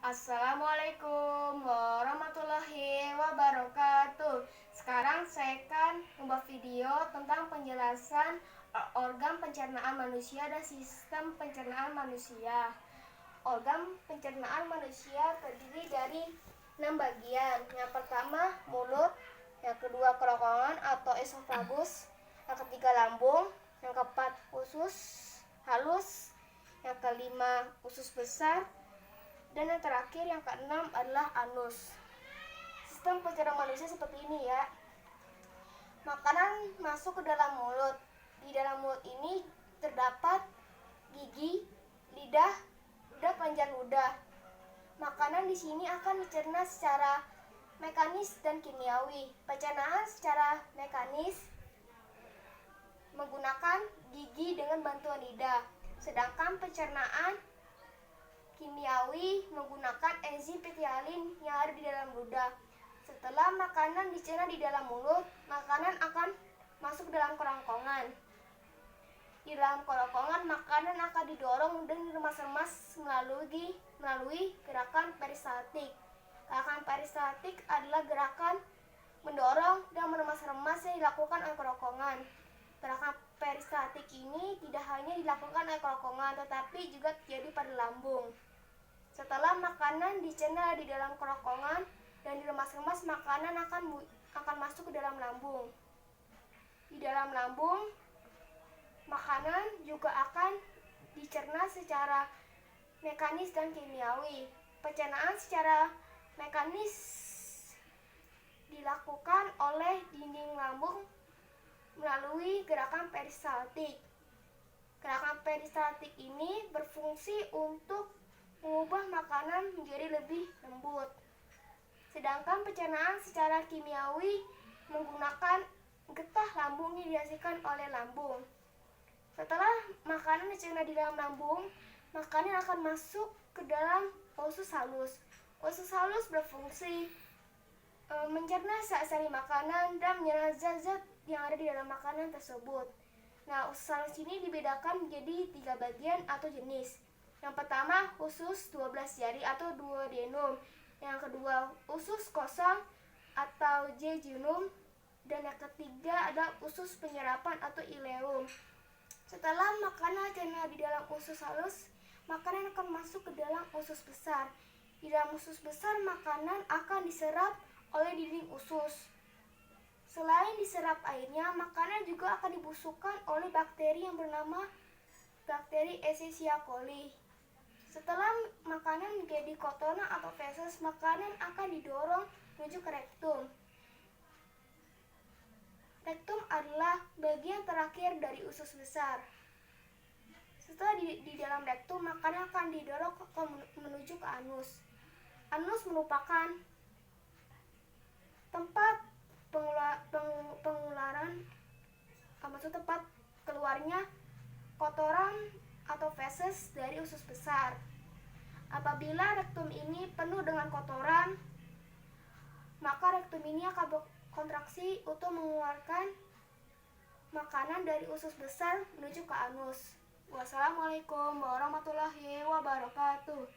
Assalamualaikum warahmatullahi wabarakatuh. Sekarang saya akan membuat video tentang penjelasan organ pencernaan manusia dan sistem pencernaan manusia. Organ pencernaan manusia terdiri dari 6 bagian. Yang pertama mulut, yang kedua kerongkongan atau esofagus, yang ketiga lambung, yang keempat usus halus, yang kelima usus besar, dan yang terakhir yang keenam adalah anus. Sistem pencernaan manusia seperti ini ya. Makanan masuk ke dalam mulut. Di dalam mulut ini terdapat gigi, lidah, dan kelenjar ludah. Makanan di sini akan dicerna secara mekanis dan kimiawi. Pencernaan secara mekanis menggunakan gigi dengan bantuan lidah. Sedangkan pencernaan kimiawi menggunakan enzim pekthialin yang ada di dalam ludah. Setelah makanan dicerna di dalam mulut, makanan akan masuk ke dalam kerongkongan. Di dalam kerongkongan, makanan akan didorong dan diremas-remas melalui gerakan peristaltik. Gerakan peristaltik adalah gerakan mendorong dan meremas-remas yang dilakukan oleh kerongkongan. Gerakan peristaltik ini tidak hanya dilakukan oleh kerongkongan, tetapi juga terjadi pada lambung. Setelah makanan dicerna di dalam kerongkongan dan diremas-remas, makanan akan masuk ke dalam lambung. Di dalam lambung, makanan juga akan dicerna secara mekanis dan kimiawi. Pencernaan secara mekanis dilakukan oleh dinding lambung melalui gerakan peristaltik. Gerakan peristaltik ini berfungsi untuk mengubah makanan menjadi lebih lembut. Sedangkan pencernaan secara kimiawi menggunakan getah lambung yang dihasilkan oleh lambung. Setelah makanan dicerna di dalam lambung, makanan akan masuk ke dalam usus halus. Usus halus berfungsi mencerna sari makanan dan menyerap zat-zat yang ada di dalam makanan tersebut. Nah, usus halus ini dibedakan menjadi 3 bagian atau jenis. Yang pertama, usus 12 jari atau duodenum. Yang kedua, usus kosong atau jejunum. Dan yang ketiga adalah usus penyerapan atau ileum. Setelah makanan dicerna di dalam usus halus, makanan akan masuk ke dalam usus besar. Di dalam usus besar, makanan akan diserap oleh dinding usus. Selain diserap airnya, makanan juga akan dibusukkan oleh bakteri yang bernama bakteri Escherichia coli. Setelah makanan menjadi kotoran atau feses, makanan akan didorong menuju ke rektum. Rektum adalah bagian terakhir dari usus besar. Setelah di dalam rektum, makanan akan didorong menuju ke anus. Anus merupakan tempat pengularan, tempat keluarnya kotoran atau feses dari usus besar. Apabila rektum ini penuh dengan kotoran, maka rektum ini akan berkontraksi untuk mengeluarkan makanan dari usus besar menuju ke anus. Wassalamualaikum warahmatullahi wabarakatuh.